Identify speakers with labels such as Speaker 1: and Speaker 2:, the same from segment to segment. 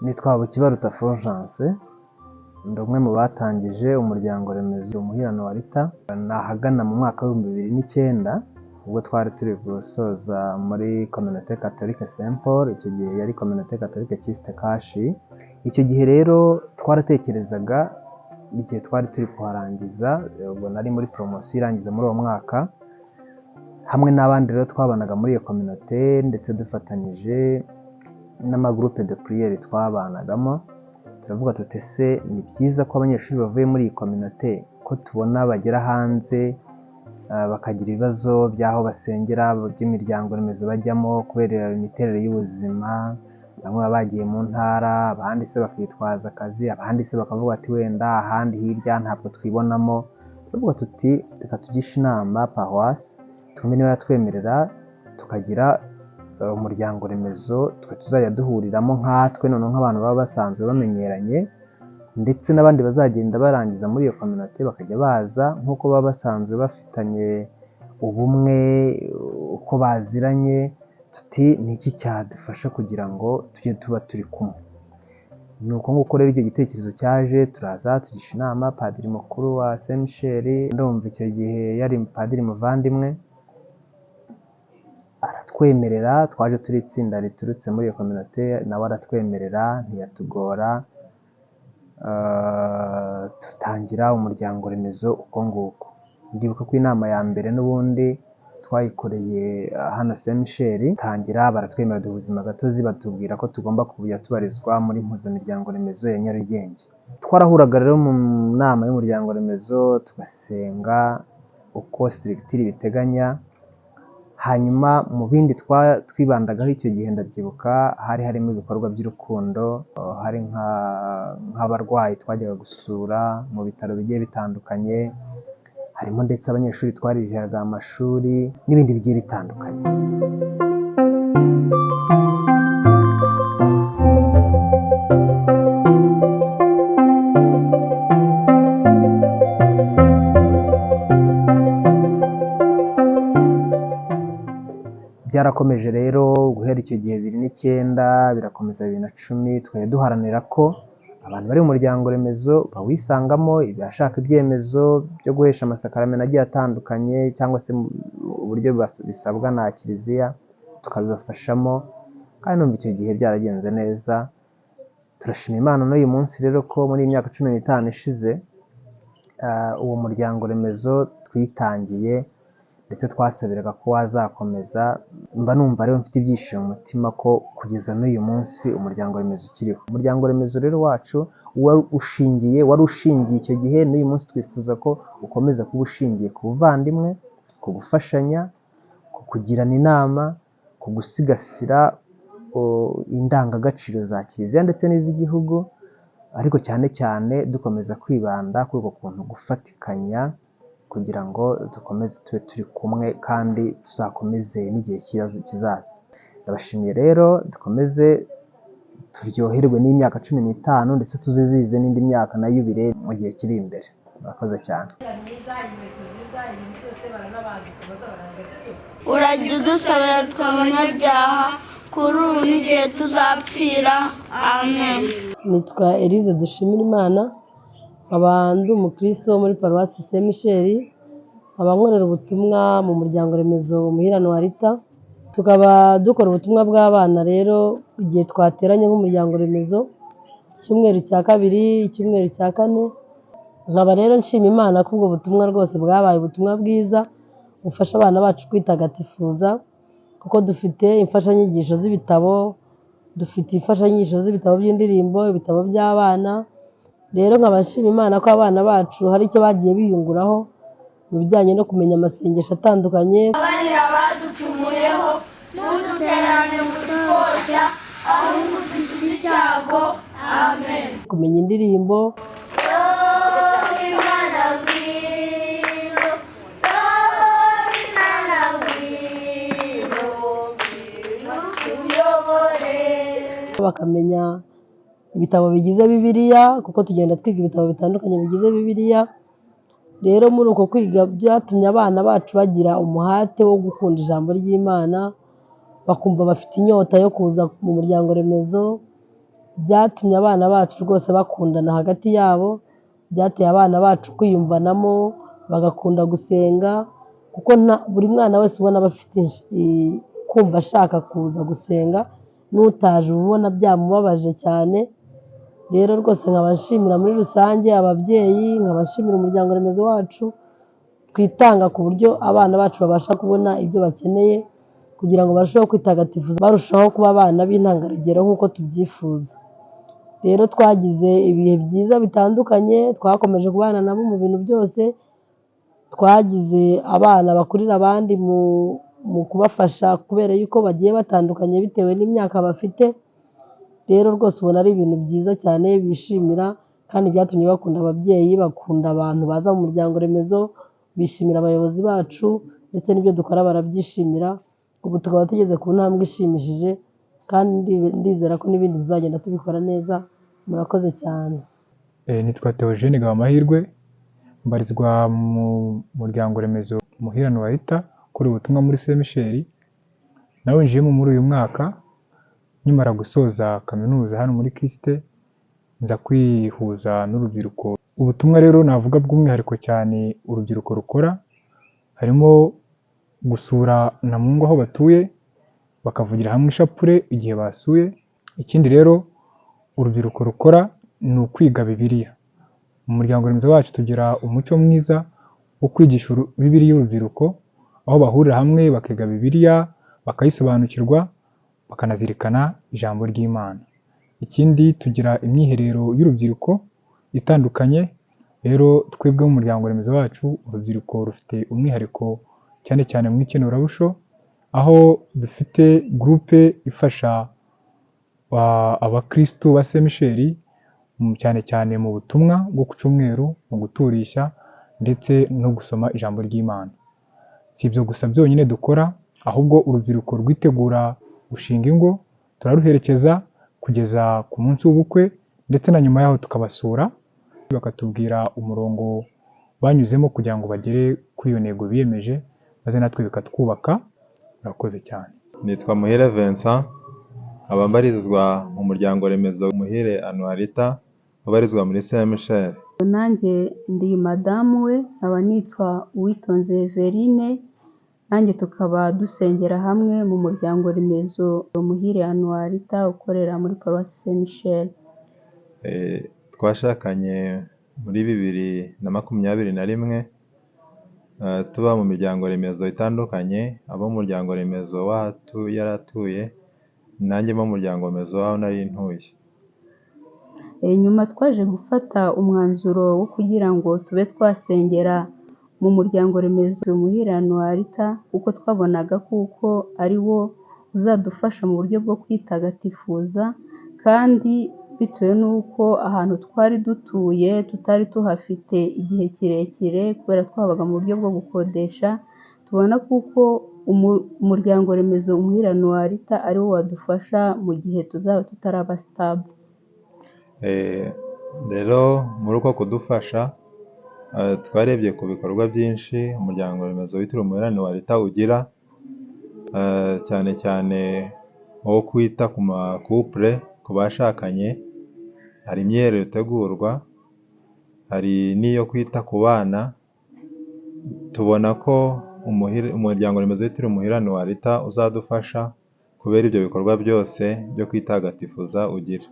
Speaker 1: Nitwa Bukibaruta Fulgence, ndi umwe mu batangije umuryango remezo Umuhirano wa Rita nahagana mu mwaka wa 2009 ubwo twari turi gusoza muri Communauté Catholique Saint Paul. Icyo gihe yari Communauté Catholique Kiste Kashi. Icyo gihe rero twaratekerezaga igihe twari turi kuharangiza, ubwo nari muri promotion irangiza muri uwo mwaka, hamwe n'abandi rero twabanaga muri iyo communauté ndetse dufatanyije n'amagroupe de prière twabanagamo. Turavuga tutese ni byiza ko abanyeshuri bavuye muri iyi communauté ko tubona bagera hanze bakagira ibibazo by'aho basengera, by'imiryango remezo bajyamo kubera imiterere y'ubuzima. Bamwe bagiye mu ntara, abandi se bakitwaza akazi, abandi se bakavuga ati wenda ahandi hirya ntabwo twibonamo. Turavuga tuti reka tugishe inama paroisse tumwe niba yatwemerera tukagira umuryango remezo twe tuzajya duhuriramo nkatwe none nk'abantu baba basanzwe bamenyeranye, ndetse n'abandi bazagenda barangiza muri iyo communauté bakajya baza nk'uko baba basanzwe bafitanye ubumwe, uko baziranye. Tuti niki cyadufasha kugira ngo tujye tuba turi kumwe. Nuko nguko rero icyo gitekerezo cyaje, turaza tugisha inama padiri mukuru wa Saint Michel, ndumva icyo gihe yari padiri muvandimwe, aratwemerera. Twaje turi itsinda riturutse muri iyo communauté, nawe aratwemerera ntiyatugora. Tutangira umuryango remezo uko nguko. Ndibuka ko inama ya mbere n'ubundi twayikoreye hano Saint Michel, tangira baratwemera ubuzima gatozi, batubwira ko tugomba kujya tubarizwa muri impuzamiryango remezo ya Nyarugenge. Twarahuraga rero mu nama y'umuryango remezo tugasenga uko structure biteganya. Hanyuma mu bindi twibandagaho icyo gihe ndabyibuka hari harimo ibikorwa by'urukundo, hari nk'abarwayi twajyaga gusura mu bitaro bigiye bitandukanye, harimo ndetse abanyeshuri twarihiraga amashuri n'ibindi bigiye bitandukanye. Byarakomeje rero guhera icyo gihe 2009 birakomeza 2010, twari duharanira ko abantu bari mu muryango remezo bawisangamo, ibashaka ibyemezo byo guhesha amasakaramentu agiye atandukanye cyangwa se uburyo bisabwa na kiliziya tukabibafashamo, kandi numva icyo gihe byaragenze neza. Turashima Imana n'uyu munsi rero ko muri imyaka 15 ishize uwo muryango remezo twitangiye ndetse twasabiraga ko wazakomeza. Mba numva rero mfite ibyishimo mu mutima ko kugeza n'uyu munsi umuryango remezo ukiriho. Umuryango remezo rero wacu wari ushingiye icyo gihe, n'uyu munsi twifuza ko ukomeza kuba ushingiye ku buvandimwe, ku gufashanya, ku kugirana inama, ku gusigasira indangagaciro za kiliziya ndetse n'iz'igihugu, ariko cyane cyane dukomeza kwibanda kuri uko kuntu gufatikanya kugira ngo dukomeze tube turi kumwe kandi tuzakomeze n'igihe kizaza. Ndabashimiye rero, dukomeze turyoherwe n'imyaka 15 ndetse tuzizize n'indi myaka na yubile mu gihe kiri imbere. Murakoze cyane.
Speaker 2: Urajya udusabira tw'abanyabyaha kuri ubu n'igihe tuzapfira. Amen.
Speaker 3: Nitwa Elise Dushimirimana, ndi umukristo muri Paroisse Saint Michel, abankorera ubutumwa mu muryango remezo Umuhirano wa Rita. Tukaba dukora ubutumwa bw'abana rero igihe twateranye nk'umuryango remezo, icyumweru cya kabiri, icyumweru cya kane. Nkaba rero nshima Imana ko ubwo butumwa rwose bwabaye ubutumwa bwiza bufasha abana bacu kwitagatifuza, kuko dufite imfashanyigisho z'ibitabo, dufite imfashanyigisho z'ibitabo by'indirimbo, ibitabo by'abana. Rero nkaba nshima Imana ko abana bacu hari icyo bagiye biyunguraho mu bijyanye no kumenya amasengesho atandukanye.
Speaker 2: Abarira baducumuyeho n'uduterane mu twosya, ahubwo dukize icyago. Amen.
Speaker 3: Kumenya indirimbo, bakamenya ibitabo bigize Bibiliya, kuko tugenda twiga ibitabo bitandukanye bigize Bibiliya. Rero muri uko kwiga byatumye abana bacu bagira umuhate wo gukunda ijambo ry'Imana, bakumva bafite inyota yo kuza mu muryango remezo, byatumye abana bacu rwose bakundana hagati yabo, byateye abana bacu kwiyumvanamo bagakunda gusenga, kuko buri mwana wese ubona aba afite kumva ashaka kuza gusenga, n'utaje uba ubona byamubabaje cyane. Rero rwose nkaba nshimira muri rusange ababyeyi, nkaba nshimira umuryango remezo wacu twitanga ku buryo abana bacu babasha kubona ibyo bakeneye kugira ngo barusheho kwitagatifuza, barushaho kuba abana b'intangarugero nk'uko tubyifuza. Rero twagize ibihe byiza bitandukanye, twakomeje kubana nabo mu bintu byose, twagize abana bakurira abandi mu kubafasha kubera yuko bagiye batandukanye bitewe n'imyaka bafite. Rero rwose ubona ari ibintu byiza cyane bishimira, kandi byatumye bakunda ababyeyi, bakunda abantu baza mu muryango remezo, bishimira abayobozi bacu ndetse n'ibyo dukora barabyishimira. Ubu tukaba tugeze ku ntambwe ishimishije, kandi ndizera ko n'ibindi tuzagenda tubikora neza. Murakoze cyane.
Speaker 4: Nitwa Theogene Gabamahirwe, mbarizwa mu muryango remezo Muhirano Walter ukora ubutumwa muri Saint Michel. Nawinjiyemo muri uyu mwaka nkimara gusoza kaminuza hano muri KIST, nza kwihuza n'urubyiruko. Ubutumwa rero navuga bw'umwihariko cyane urubyiruko rukora harimo gusura na mu ngo aho batuye, bakavugira hamwe ishapure igihe basuye. Ikindi rero urubyiruko rukora ni ukwiga Bibiliya. Mu muryango remezo wacu tugira umuco mwiza wo kwigisha Bibiliya urubyiruko, aho bahurira hamwe bakiga Bibiliya, bakayisobanukirwa, bakanazirikana ijambo ry'Imana. Ikindi tugira imyiherero y'urubyiruko itandukanye. Rero twebwe mu muryango remezo wacu urubyiruko rufite umwihariko cyane cyane mu ikenurabusho, aho dufite groupe ifasha abakristo ba Saint Michel cyane cyane mu butumwa bwo ku cyumweru, mu guturisha ndetse no gusoma ijambo ry'Imana. Si ibyo gusa byonyine dukora, ahubwo urubyiruko rwitegura gushinga ingo turaruherekeza kugeza ku munsi w'ubukwe, ndetse na nyuma yaho tukabasura bakatubwira umurongo banyuzemo kugira ngo bagere kuri iyo ntego biyemeje, maze natwe bikatwubaka. Murakoze cyane.
Speaker 5: Nitwa Muhire Vincent, abambarizwa mu muryango remezo Muhire Anuarita ubarizwa muri Saint Michel.
Speaker 6: Nanjye ndi madamu we, aba nitwa Uwitonze Verine, nanjye tukaba dusengera hamwe mu muryango remezo Muhire Anuarita ukorera muri Paruwasi Saint Michel.
Speaker 5: Twashakanye muri 2021, tuba mu miryango remezo itandukanye, abo mu muryango remezo wacu yaratuye, nanjye mu muryango remezo waho nari ntuye.
Speaker 6: Nyuma twaje gufata umwanzuro wo kugira ngo tube twasengera mu muryango remezo Muhire Anuarita, kuko twabonaga kuko ari wo uzadufasha mu buryo bwo kwitagatifuza, kandi bitewe n'uko ahantu twari dutuye tutari tuhafite igihe kirekire kubera twabaga mu buryo bwo gukodesha, tubona kuko umuryango remezo Muhire Anuarita ari wo wadufasha mu gihe tuzaba tutaraba stable.
Speaker 5: Rero muri uko kudufasha twarebye ku bikorwa byinshi umuryango remezo witiriwe Muhire Anuarita ugira, cyane cyane aho kwita ku couple, ku bashakanye. Hari imyiherero itegurwa, hari n'iyo kwita ku bana. Tubona ko umuryango remezo witiriwe Muhire Anuarita uzadufasha kubera ibyo bikorwa byose byo kwitagatifuza ugira.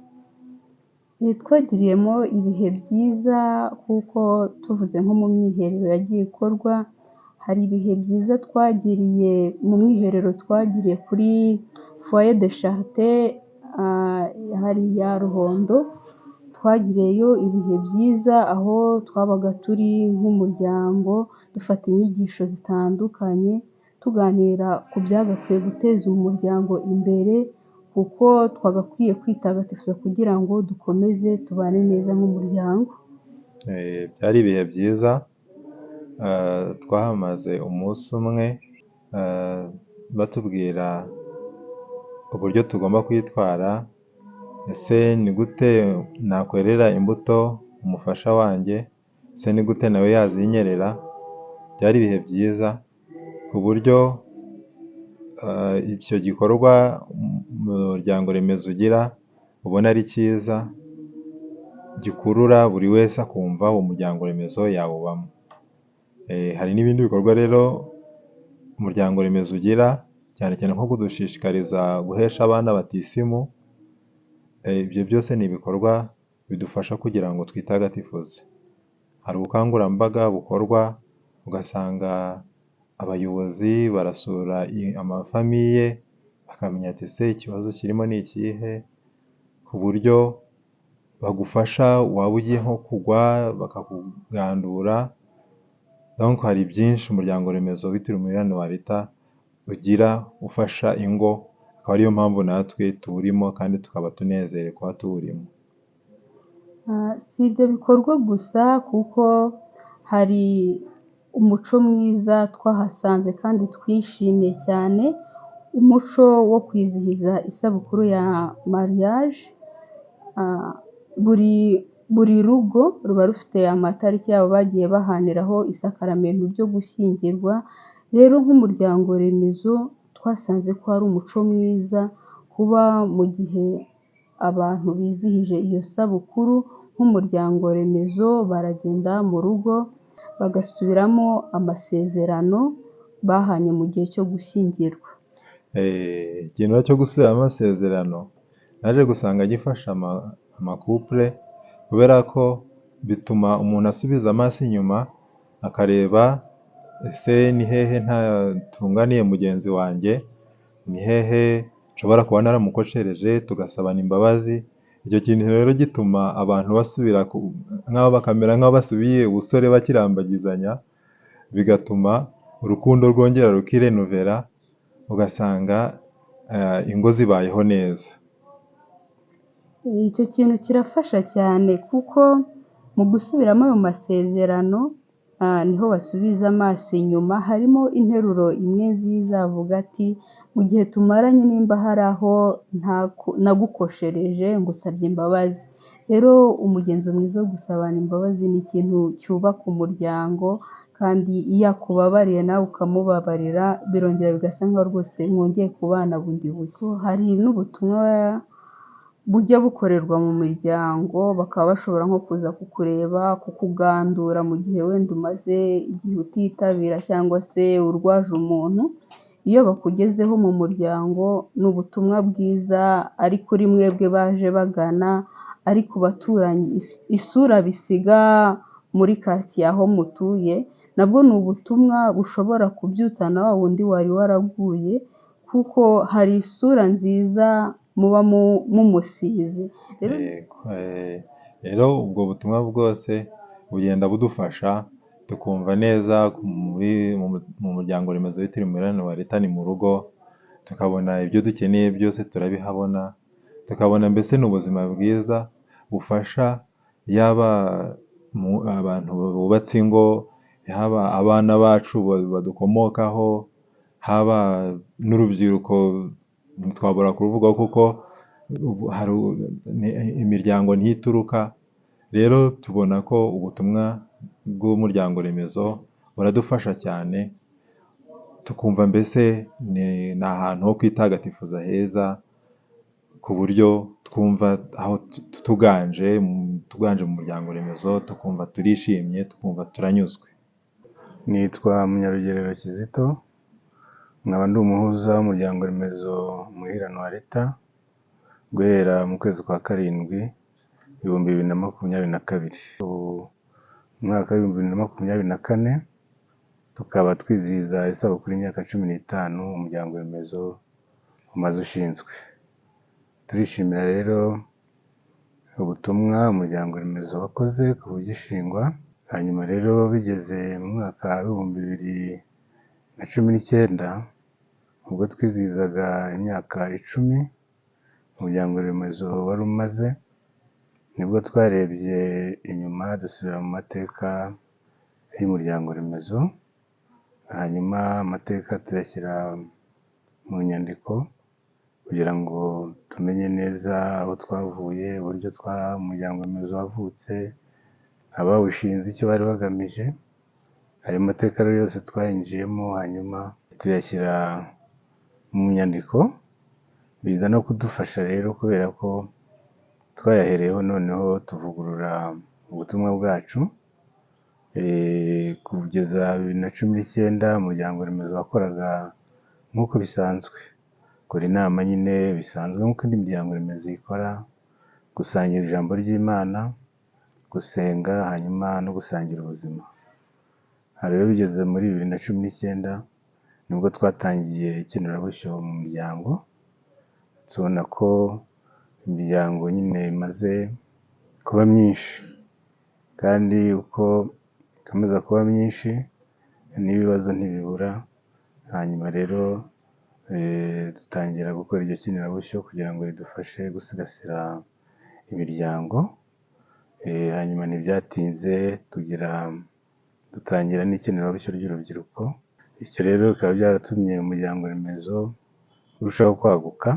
Speaker 6: Twagiriyemo ibihe byiza, kuko tuvuze nko mu myiherero yagiye ikorwa, hari ibihe byiza twagiriye mu mwiherero twagiriye kuri Foyer de Charité hariya Ruhondo. Twagiriyeyo ibihe byiza, aho twabaga turi nk'umuryango dufata inyigisho zitandukanye, tuganira ku byagakwiye guteza umuryango imbere, kuko twagakwiye kwitagatifuza kugira ngo dukomeze tubane neza nk'umuryango.
Speaker 5: Byari ibihe byiza, twahamaze umunsi umwe batubwira uburyo tugomba kwitwara. Ese ni gute nakwerera imbuto umufasha wanjye, ese ni gute nawe yazinyerera. Byari ibihe byiza ku buryo icyo gikorwa umuryango remezo ugira ubona ari cyiza gikurura buri wese akumva uwo muryango remezo yawubamo. Hari n'ibindi bikorwa rero umuryango remezo ugira, cyane cyane nko kudushishikariza guhesha abana batisimu. Ibyo byose ni ibikorwa bidufasha kugira ngo twitagatifuze. Hari ubukangurambaga bukorwa, ugasanga abayobozi barasura amafamiye bakamenya ati ese ikibazo kirimo ni ikihe, ku buryo bagufasha waba ugiye nko kugwa bakakugandura. Donc hari byinshi umuryango remezo witiriwe Umuherane wa Rita ugira ufasha ingo, akaba ariyo mpamvu natwe tuwurimo kandi tukaba tunezerewe kuba tuwurimo.
Speaker 6: Si ibyo bikorwa gusa kuko hari umuco mwiza twahasanze kandi twishimiye cyane, umuco wo kwizihiza isabukuru ya mariage. Buri rugo ruba rufite amatariki yabo bagiye bahaniraho isakaramentu ryo gushyingirwa. Rero nk'umuryango remezo twasanze ko ari umuco mwiza kuba mu gihe abantu bizihije iyo sabukuru, nk'umuryango remezo baragenda mu rugo bagasubiramo amasezerano bahanye mu gihe cyo gushyingirwa.
Speaker 5: Ikintu cyo gusubiramo amasezerano naje gusanga gifasha amakupure, kubera ko bituma umuntu asubiza amaso inyuma akareba ese ni hehe ntatunganiye mugenzi wanjye, ni hehe nshobora kuba naramukoshereje, tugasabana imbabazi. Icyo kintu rero gituma abantu basubira nk'aho bakamera nk'aho basubiye ubusore bakirambagizanya, bigatuma urukundo rwongera rukirenovera, ugasanga ingo zibayeho neza.
Speaker 6: Icyo kintu kirafasha cyane kuko mu gusubiramo ayo masezerano niho basubiza amaso inyuma. Harimo interuro imwe nziza avuga ati mu gihe tumaranye nimba hari aho nagukoshereje ngusabye imbabazi. Rero umugenzo mwiza wo gusabana imbabazi ni ikintu cyubaka umuryango, kandi iyo akubabariye nawe ukamubabarira birongera bigasa nkaho rwose mwongeye kubana bundi bushya. Hari n'ubutumwa bujya bukorerwa mu miryango, bakaba bashobora nko kuza kukureba, kukugandura mu gihe wenda umaze igihe utitabira cyangwa se urwaje umuntu. Iyo bakugezeho mu muryango ni ubutumwa bwiza, ari kuri mwebwe baje bagana, ari ku baturanyi isura bisiga muri quartier aho mutuye, nabwo ni ubutumwa bushobora kubyutsa na wa wundi wari waraguye, kuko hari isura nziza muba mumusize.
Speaker 5: Rero ubwo butumwa bwose bugenda budufasha tukumva neza mu muryango remezo witiriwe Umuherane wa Rita ni mu rugo, tukabona ibyo dukeneye byose turabihabona, tukabona mbese ni ubuzima bwiza bufasha yaba abantu bubatse ingo, haba abana bacu badukomokaho, haba n'urubyiruko ntitwabura kuruvuga kuko hari imiryango ntituruka. Rero tubona ko ubutumwa bw'umuryango remezo buradufasha cyane, tukumva mbese ni ahantu ho kwitagatifuza heza, ku buryo twumva aho tuganje mu muryango remezo, tukumva turishimye, tukumva turanyuzwe.
Speaker 7: Nitwa Munyarugerero Kizito, nkaba ndi umuhuza w'umuryango remezo Umuherane wa Rita guhera mu kwezi kwa karindwi 2022. Mu mwaka wa 2024 tukaba twizihiza isabukuru y'imyaka 15 umuryango remezo umaze ushinzwe. Turishimira rero ubutumwa umuryango remezo wakoze ku bugishingwa. Hanyuma rero bigeze mu mwaka wa 2019 ubwo twizihizaga imyaka 10 umuryango remezo wari umaze, nibwo twarebye inyuma dusubira mu mateka y'umuryango remezo. Hanyuma amateka tuyashyira mu nyandiko kugira ngo tumenye neza aho twavuye, uburyo umuryango remezo wavutse, abawushinze icyo bari bagamije. Ayo mateka rero yose twayinjiyemo, hanyuma tuyashyira mu nyandiko. Biza no kudufasha rero kubera ko twayahereyeho noneho tuvugurura ubutumwa bwacu. Kugeza 2019 umuryango remezo wakoraga nk'uko bisanzwe, ukora inama nyine bisanzwe nk'uko indi miryango remezo ikora, gusangira ijambo ry'Imana, gusenga, hanyuma no gusangira ubuzima. Rero bigeze muri 2019 nibwo twatangiye ikenerabushyo mu miryango, tubona ko imiryango nyine imaze kuba myinshi, kandi uko ikomeza kuba myinshi n'ibibazo ntibibura. Hanyuma rero dutangira gukora iryo kenerabushyo kugira ngo ridufashe gusigasira imiryango. Hanyuma ntibyatinze dutangira n'ikenerabushyo ry'urubyiruko. Icyo rero bikaba byaratumye umuryango remezo urushaho kwaguka.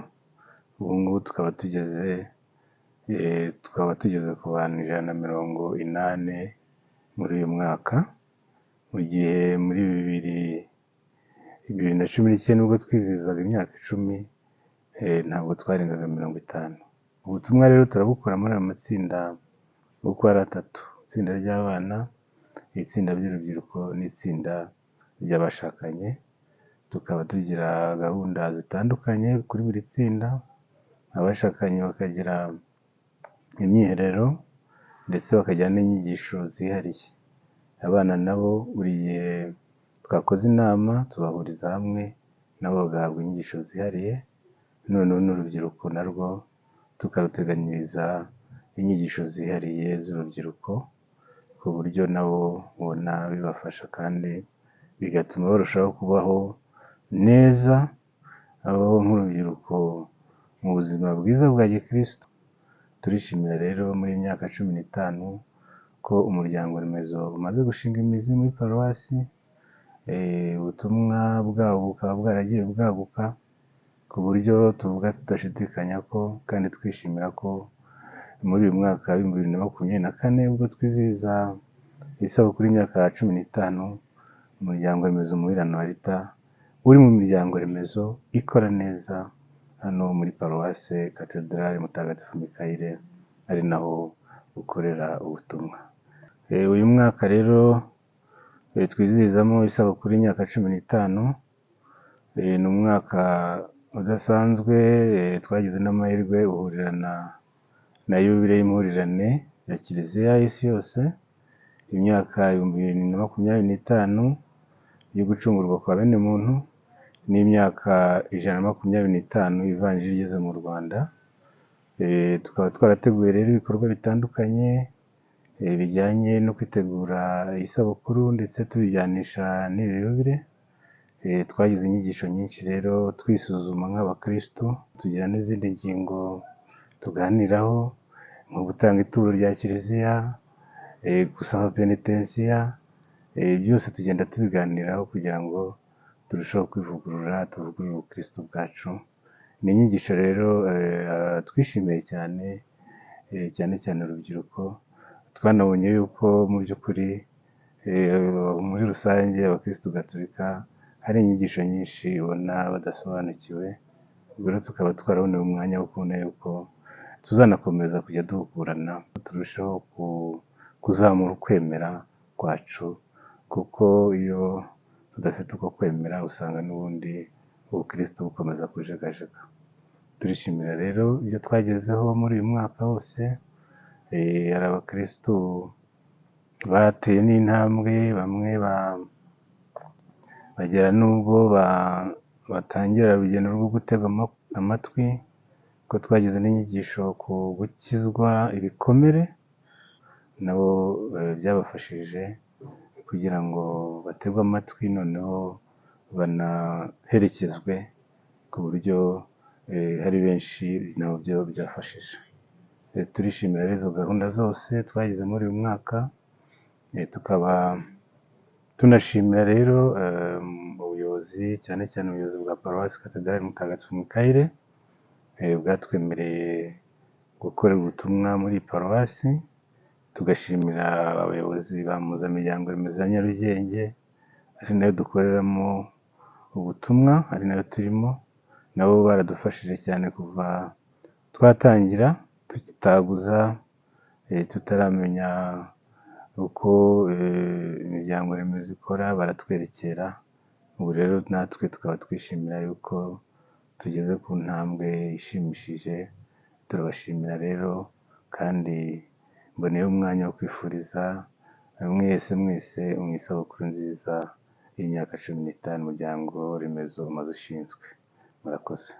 Speaker 7: Ubu ngubu tukaba tugeze ku bantu 180 muri uyu mwaka, mu gihe muri 2019 ubwo twizihizaga imyaka 10 ntabwo twarengaga 50. Ubutumwa rero turabukora muri aya matsinda uko ari 3: itsinda ry'abana, itsinda ry'urubyiruko n'itsinda ry'abashakanye. Tukaba tugira gahunda zitandukanye kuri buri tsinda. Abashakanye bakagira imyiherero ndetse bakagira n'inyigisho zihariye. Abana nabo buri gihe twakoze inama tubahuriza hamwe, nabo bagahabwa inyigisho zihariye. Noneho n'urubyiruko narwo tukaruteganyiriza inyigisho zihariye z'urubyiruko, ku buryo nabo ubona bibafasha kandi bigatuma barushaho kubaho neza, abaho nk'urubyiruko mu buzima bwiza bwa gikristo. Turishimira rero muri myaka 15 ko umuryango remezo umaze gushinga imizi muri paruwasi. Ubutumwa bwabo bukaba bwaragiye bwaguka ku buryo tuvuga tudashidikanya ko kandi twishimira ko muri uyu mwaka wa 2024 ubwo twizihiza isabukuru y'imyaka 15 umuryango remezo Muhirano wa Rita uri mu miryango remezo ikora neza hano muri paruwase Katedrale Mutagatifu Mikayire, ari naho ukorera ubutumwa. Uyu mwaka rero twizihizamo isabukuru y'imyaka 15. Ni umwaka udasanzwe, twagize n'amahirwe uhurirana na yubile y'impurirane ya Kiliziya y'isi yose, imyaka 2025 yo gucungurwa kwa bene muntu, n'imyaka 125 ivanjiri igeze mu Rwanda. Tukaba twarateguye rero ibikorwa bitandukanye bijyanye no kwitegura isabukuru ndetse tubijyanisha n'iri yubile. Twagize inyigisho nyinshi rero twisuzuma nk'abakristo, tugira n'izindi ngingo tuganiraho nko gutanga ituro rya Kiliziya, gusaba penitensiya. Byose tugenda tubiganiraho kugira ngo turushaho kwivugurura, tuvugurure ubukristo bwacu. Ni inyigisho rero twishimiye cyane, cyane cyane urubyiruko. Twanabonye yuko mu by'ukuri muri rusange abakristo gatolika hari inyigisho nyinshi ubona badasobanukiwe. Ubwo rero tukaba twaraboneye umwanya wo kubona yuko tuzanakomeza kujya duhugurana, turushaho kuzamura ukwemera kwacu, kuko iyo tudafite uko kwemera usanga n'ubundi ubukristo bukomeza kujegajega. Turishimira rero ibyo twagezeho muri uyu mwaka wose. Hari abakristo bateye n'intambwe, bamwe bagera n'ubwo batangira urugendo rwo gutega amatwi, ko twagize n'inyigisho ku gukizwa ibikomere. Nabo byabafashije kugira ngo bategwe amatwi, noneho banaherekezwe, ku buryo hari benshi nabo byo byafashije. Turishimira izo gahunda zose twagize muri uyu mwaka. Tukaba tunashimira rero ubuyobozi, cyane cyane ubuyobozi bwa paruwasi Katedrale Mutagatifu Mikayire bwatwemereye gukorera ubutumwa muri paruwasi. Tugashimira abayobozi ba Mpuzamiryango Remezo ya Nyarugenge, ari nayo dukoreramo ubutumwa, ari nayo turimo. Nabo baradufashije cyane kuva twatangira, tutaguza tutaramenya uko imiryango remezo ikora baratwerekera. Ubu rero natwe tukaba twishimira yuko tugeze ku ntambwe ishimishije. Turabashimira rero kandi mboneye umwanya wo kwifuriza mwese isabukuru nziza y'imyaka 15 umuryango remezo umaze ushinzwe. Murakoze.